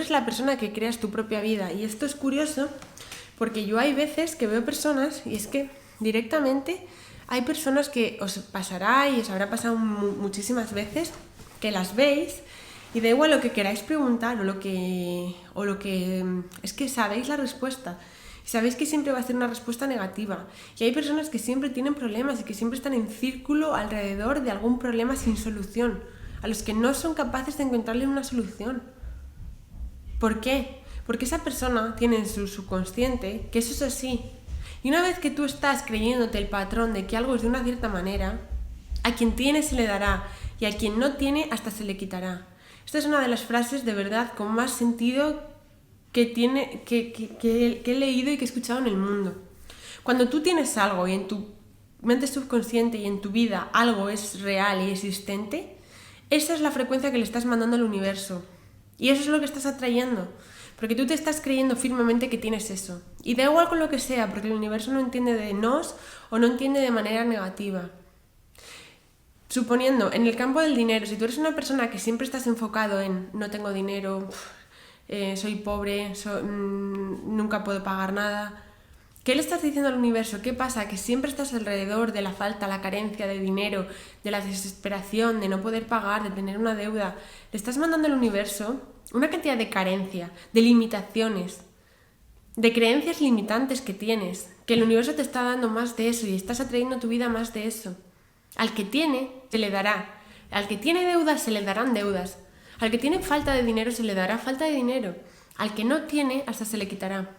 eres la persona que creas tu propia vida. Y esto es curioso porque yo hay veces que veo personas, y es que directamente hay personas que os pasará y os habrá pasado muchísimas veces, que las veis y da igual lo que queráis preguntar o lo que es que sabéis la respuesta. Sabéis que siempre va a ser una respuesta negativa. Y hay personas que siempre tienen problemas y que siempre están en círculo alrededor de algún problema sin solución, a los que no son capaces de encontrarle una solución. ¿Por qué? Porque esa persona tiene en su subconsciente que eso es así. Y una vez que tú estás creyéndote el patrón de que algo es de una cierta manera, a quien tiene se le dará y a quien no tiene hasta se le quitará. Esta es una de las frases de verdad con más sentido que he leído y que he escuchado en el mundo. Cuando tú tienes algo y en tu mente subconsciente y en tu vida algo es real y existente, esa es la frecuencia que le estás mandando al universo. Y eso es lo que estás atrayendo. Porque tú te estás creyendo firmemente que tienes eso. Y da igual con lo que sea, porque el universo no entiende de nos o no entiende de manera negativa. Suponiendo, en el campo del dinero, si tú eres una persona que siempre estás enfocado en no tengo dinero, soy pobre, nunca puedo pagar nada, ¿qué le estás diciendo al universo? ¿Qué pasa? Que siempre estás alrededor de la falta, la carencia de dinero, de la desesperación, de no poder pagar, de tener una deuda. Le estás mandando al universo una cantidad de carencia, de limitaciones, de creencias limitantes que tienes, que el universo te está dando más de eso y estás atrayendo a tu vida más de eso. Al que tiene, se le dará. Al que tiene deudas, se le darán deudas. Al que tiene falta de dinero, se le dará falta de dinero. Al que no tiene, hasta se le quitará.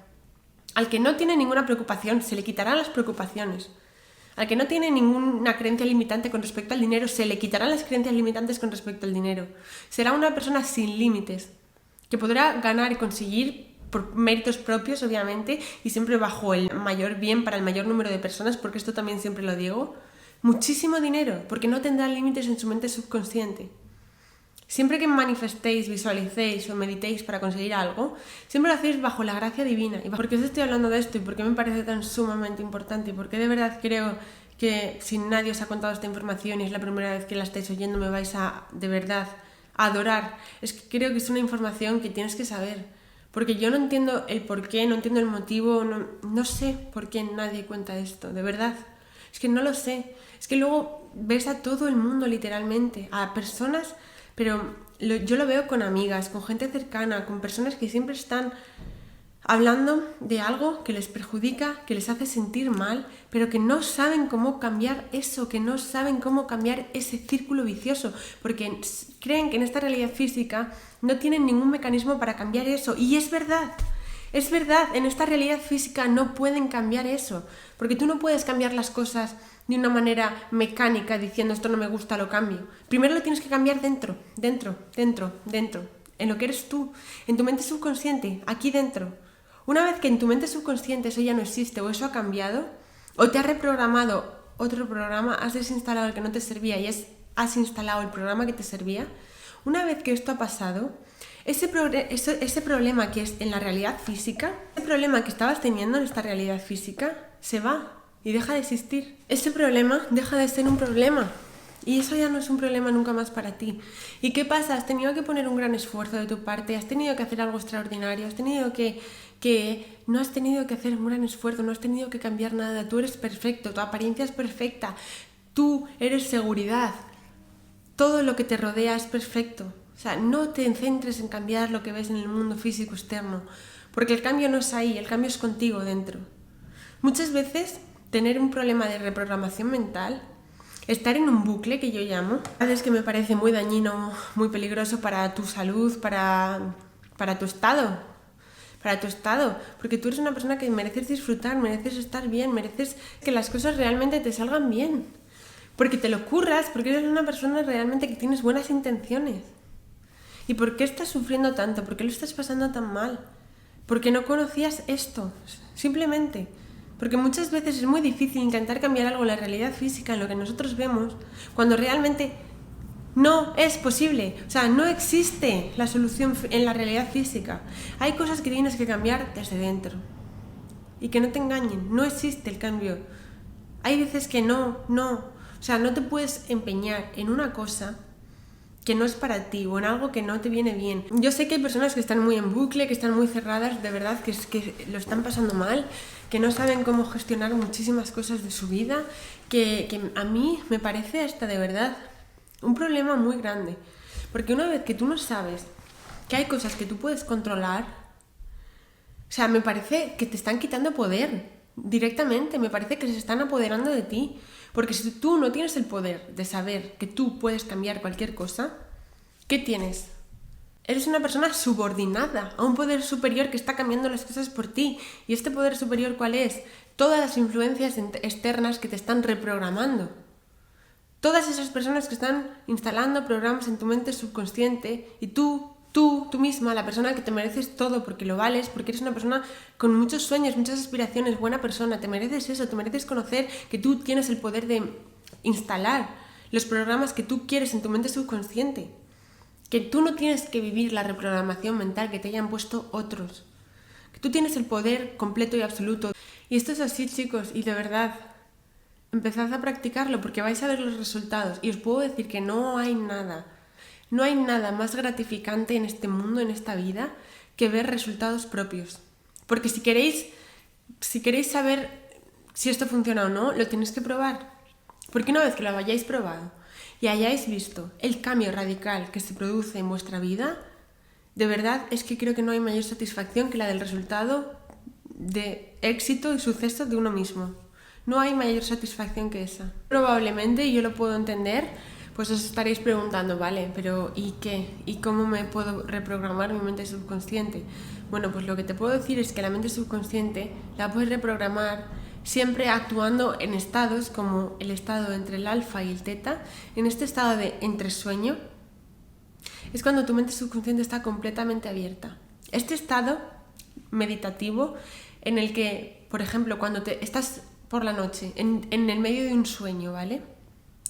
Al que no tiene ninguna preocupación, se le quitarán las preocupaciones. Al que no tiene ninguna creencia limitante con respecto al dinero, se le quitarán las creencias limitantes con respecto al dinero. Será una persona sin límites, que podrá ganar y conseguir por méritos propios, obviamente, y siempre bajo el mayor bien para el mayor número de personas, porque esto también siempre lo digo, muchísimo dinero, porque no tendrá límites en su mente subconsciente. Siempre que manifestéis, visualicéis o meditéis para conseguir algo, siempre lo hacéis bajo la gracia divina. ¿Y por qué os estoy hablando de esto y por qué me parece tan sumamente importante? Y por qué de verdad creo que si nadie os ha contado esta información y es la primera vez que la estáis oyendo, me vais a, de verdad, a adorar. Es que creo que es una información que tienes que saber. Porque yo no entiendo el por qué, no entiendo el motivo, no sé por qué nadie cuenta esto, de verdad. Es que no lo sé. Es que luego ves a todo el mundo literalmente, a personas, pero yo lo veo con amigas, con gente cercana, con personas que siempre están hablando de algo que les perjudica, que les hace sentir mal, pero que no saben cómo cambiar eso, que no saben cómo cambiar ese círculo vicioso, porque creen que en esta realidad física no tienen ningún mecanismo para cambiar eso. Y es verdad, en esta realidad física no pueden cambiar eso, porque tú no puedes cambiar las cosas de una manera mecánica diciendo esto no me gusta, lo cambio. Primero lo tienes que cambiar dentro, en lo que eres tú, en tu mente subconsciente, aquí dentro. Una vez que en tu mente subconsciente eso ya no existe o eso ha cambiado, o te has reprogramado otro programa, has desinstalado el que no te servía y has instalado el programa que te servía, una vez que esto ha pasado, ese problema que es en la realidad física, ese problema que estabas teniendo en esta realidad física, se va y deja de existir. Ese problema deja de ser un problema. Y eso ya no es un problema nunca más para ti. ¿Y qué pasa? Has tenido que poner un gran esfuerzo de tu parte, has tenido que hacer algo extraordinario, has tenido no has tenido que hacer un gran esfuerzo, no has tenido que cambiar nada, tú eres perfecto, tu apariencia es perfecta, tú eres seguridad, todo lo que te rodea es perfecto. O sea, no te centres en cambiar lo que ves en el mundo físico externo, porque el cambio no es ahí, el cambio es contigo dentro. Muchas veces tener un problema de reprogramación mental, estar en un bucle que yo llamo, a veces que me parece muy dañino, muy peligroso para tu salud, para tu estado, porque tú eres una persona que mereces disfrutar, mereces estar bien, mereces que las cosas realmente te salgan bien, porque te lo curras, porque eres una persona realmente que tienes buenas intenciones. ¿Y por qué estás sufriendo tanto? ¿Por qué lo estás pasando tan mal? Porque no conocías esto, simplemente. Porque muchas veces es muy difícil intentar cambiar algo en la realidad física, en lo que nosotros vemos, cuando realmente no es posible. O sea, no existe la solución en la realidad física. Hay cosas que tienes que cambiar desde dentro. Y que no te engañen, no existe el cambio. Hay veces que no. O sea, no te puedes empeñar en una cosa que no es para ti o en algo que no te viene bien. Yo sé que hay personas que están muy en bucle, que están muy cerradas, de verdad, que lo están pasando mal, que no saben cómo gestionar muchísimas cosas de su vida, que a mí me parece hasta de verdad un problema muy grande. Porque una vez que tú no sabes que hay cosas que tú puedes controlar, o sea, me parece que te están quitando poder directamente, me parece que se están apoderando de ti. Porque si tú no tienes el poder de saber que tú puedes cambiar cualquier cosa, ¿qué tienes? Eres una persona subordinada a un poder superior que está cambiando las cosas por ti. ¿Y este poder superior cuál es? Todas las influencias externas que te están reprogramando. Todas esas personas que están instalando programas en tu mente subconsciente y tú misma, la persona que te mereces todo porque lo vales, porque eres una persona con muchos sueños, muchas aspiraciones, buena persona, te mereces eso, te mereces conocer que tú tienes el poder de instalar los programas que tú quieres en tu mente subconsciente, que tú no tienes que vivir la reprogramación mental que te hayan puesto otros, que tú tienes el poder completo y absoluto. Y esto es así, chicos, y de verdad, empezad a practicarlo porque vais a ver los resultados y os puedo decir que no hay nada más gratificante en este mundo, en esta vida, que ver resultados propios. Porque si queréis saber si esto funciona o no, lo tenéis que probar. Porque una vez que lo hayáis probado y hayáis visto el cambio radical que se produce en vuestra vida, de verdad es que creo que no hay mayor satisfacción que la del resultado de éxito y suceso de uno mismo. No hay mayor satisfacción que esa. Probablemente, y yo lo puedo entender, pues os estaréis preguntando, vale, pero ¿y qué? ¿Y cómo me puedo reprogramar mi mente subconsciente? Bueno, pues lo que te puedo decir es que la mente subconsciente la puedes reprogramar siempre actuando en estados como el estado entre el alfa y el teta. En este estado de entresueño es cuando tu mente subconsciente está completamente abierta. Este estado meditativo en el que, por ejemplo, cuando estás por la noche en el medio de un sueño, ¿vale?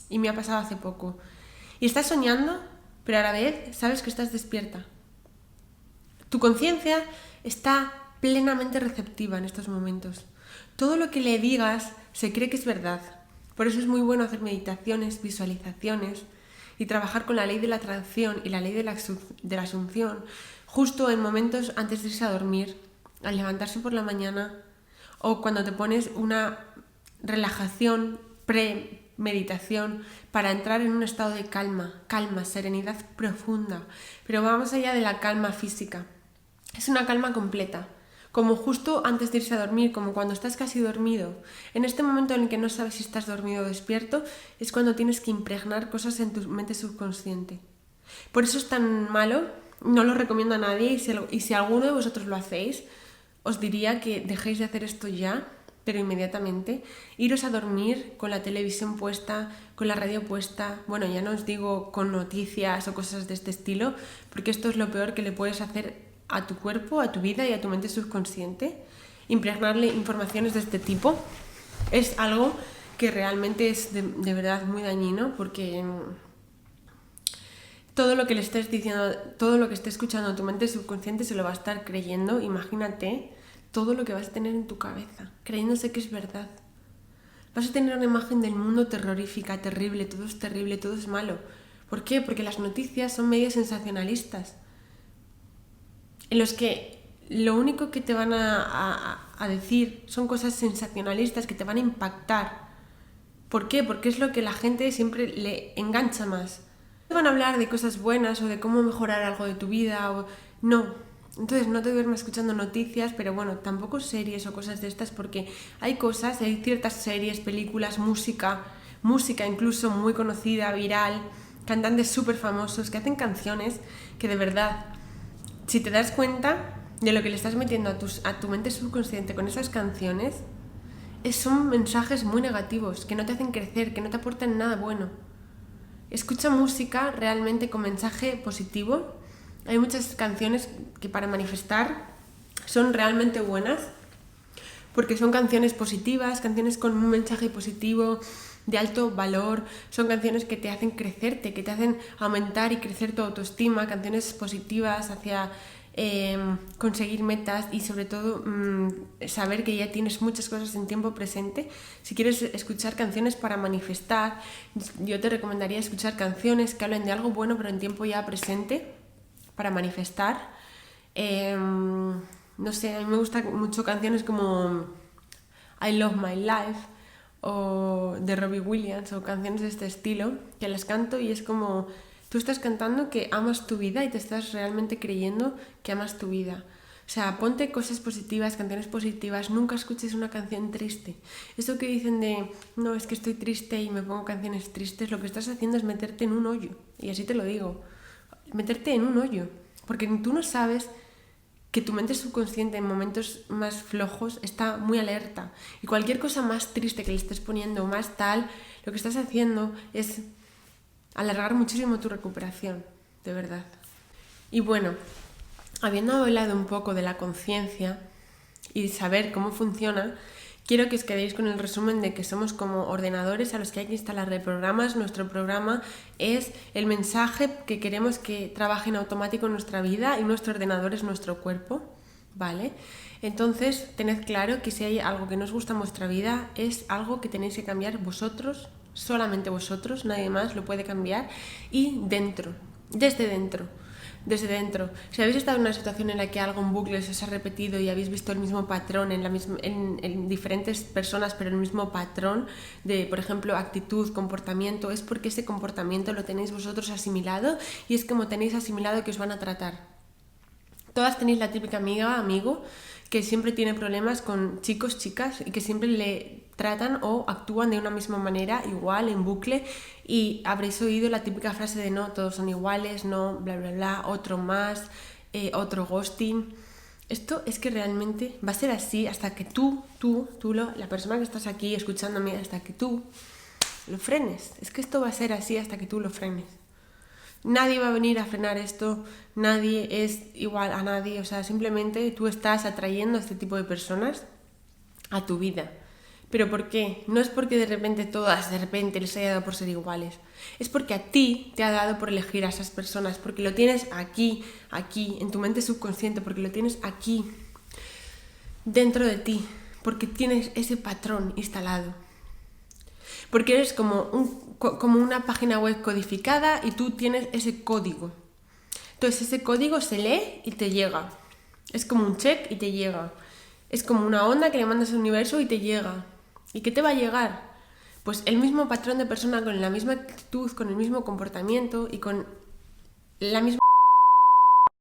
Y me ha pasado hace poco. Y estás soñando, pero a la vez sabes que estás despierta. Tu conciencia está plenamente receptiva en estos momentos. Todo lo que le digas se cree que es verdad. Por eso es muy bueno hacer meditaciones, visualizaciones y trabajar con la ley de la atracción y la ley de la asunción justo en momentos antes de irse a dormir, al levantarse por la mañana o cuando te pones una relajación meditación para entrar en un estado de calma, serenidad profunda, pero va más allá de la calma física. Es una calma completa, como justo antes de irse a dormir, como cuando estás casi dormido. En este momento en el que no sabes si estás dormido o despierto, es cuando tienes que impregnar cosas en tu mente subconsciente. Por eso es tan malo, no lo recomiendo a nadie y si alguno de vosotros lo hacéis, os diría que dejéis de hacer esto ya, pero inmediatamente, iros a dormir con la televisión puesta, con la radio puesta, bueno, ya no os digo con noticias o cosas de este estilo, porque esto es lo peor que le puedes hacer a tu cuerpo, a tu vida y a tu mente subconsciente. Impregnarle informaciones de este tipo es algo que realmente es de verdad muy dañino, porque todo lo que le estés diciendo, todo lo que esté escuchando tu mente subconsciente se lo va a estar creyendo. Imagínate todo lo que vas a tener en tu cabeza, creyéndose que es verdad. Vas a tener una imagen del mundo terrorífica, terrible, todo es malo. ¿Por qué? Porque las noticias son medios sensacionalistas, en los que lo único que te van a decir son cosas sensacionalistas que te van a impactar. ¿Por qué? Porque es lo que la gente siempre le engancha más. No van a hablar de cosas buenas o de cómo mejorar algo de tu vida, no. Entonces no te duermas escuchando noticias, pero bueno, tampoco series o cosas de estas, porque hay ciertas series, películas, música incluso muy conocida, viral, cantantes súper famosos que hacen canciones que de verdad, si te das cuenta de lo que le estás metiendo a tu mente subconsciente con esas canciones, son mensajes muy negativos, que no te hacen crecer, que no te aportan nada bueno. Escucha música realmente con mensaje positivo. Hay muchas canciones que para manifestar son realmente buenas, porque son canciones positivas, canciones con un mensaje positivo, de alto valor, son canciones que te hacen crecerte, que te hacen aumentar y crecer tu autoestima, canciones positivas hacia conseguir metas y sobre todo saber que ya tienes muchas cosas en tiempo presente. Si quieres escuchar canciones para manifestar, yo te recomendaría escuchar canciones que hablen de algo bueno pero en tiempo ya presente para manifestar. No sé, a mí me gustan mucho canciones como I Love My Life o de Robbie Williams o canciones de este estilo, que las canto y es como tú estás cantando que amas tu vida y te estás realmente creyendo que amas tu vida. O sea, ponte cosas positivas, canciones positivas, nunca escuches una canción triste. Eso que dicen de, no, es que estoy triste y me pongo canciones tristes, lo que estás haciendo es meterte en un hoyo. Y así te lo digo, meterte en un hoyo. Porque tú no sabes que tu mente subconsciente en momentos más flojos está muy alerta. Y cualquier cosa más triste que le estés poniendo, más tal, lo que estás haciendo es alargar muchísimo tu recuperación, de verdad. Y bueno, habiendo hablado un poco de la conciencia y saber cómo funciona, quiero que os quedéis con el resumen de que somos como ordenadores a los que hay que instalarle programas. Nuestro programa es el mensaje que queremos que trabaje en automático en nuestra vida y nuestro ordenador es nuestro cuerpo, ¿vale? Entonces, tened claro que si hay algo que no os gusta en vuestra vida, es algo que tenéis que cambiar vosotros, solamente vosotros, nadie más lo puede cambiar, y desde dentro. Si habéis estado en una situación en la que algo en bucle se os ha repetido y habéis visto el mismo patrón en diferentes personas, pero el mismo patrón de, por ejemplo, actitud, comportamiento, es porque ese comportamiento lo tenéis vosotros asimilado y es como tenéis asimilado que os van a tratar. Todas tenéis la típica amiga, amigo, que siempre tiene problemas con chicos, chicas y que siempre le tratan o actúan de una misma manera, igual, en bucle, y habréis oído la típica frase de no, todos son iguales, no, bla, bla, bla, otro más, otro ghosting. Esto es que realmente va a ser así hasta que tú, la persona que estás aquí escuchándome, hasta que tú lo frenes. Es que esto va a ser así hasta que tú lo frenes. Nadie va a venir a frenar esto, nadie es igual a nadie, o sea, simplemente tú estás atrayendo a este tipo de personas a tu vida. ¿Pero por qué? No es porque de repente les haya dado por ser iguales, es porque a ti te ha dado por elegir a esas personas, porque lo tienes aquí, en tu mente subconsciente, porque lo tienes aquí, dentro de ti, porque tienes ese patrón instalado. Porque eres como una página web codificada y tú tienes ese código. Entonces ese código se lee y te llega. Es como un check y te llega. Es como una onda que le mandas al universo y te llega. ¿Y qué te va a llegar? Pues el mismo patrón de persona con la misma actitud, con el mismo comportamiento y con la misma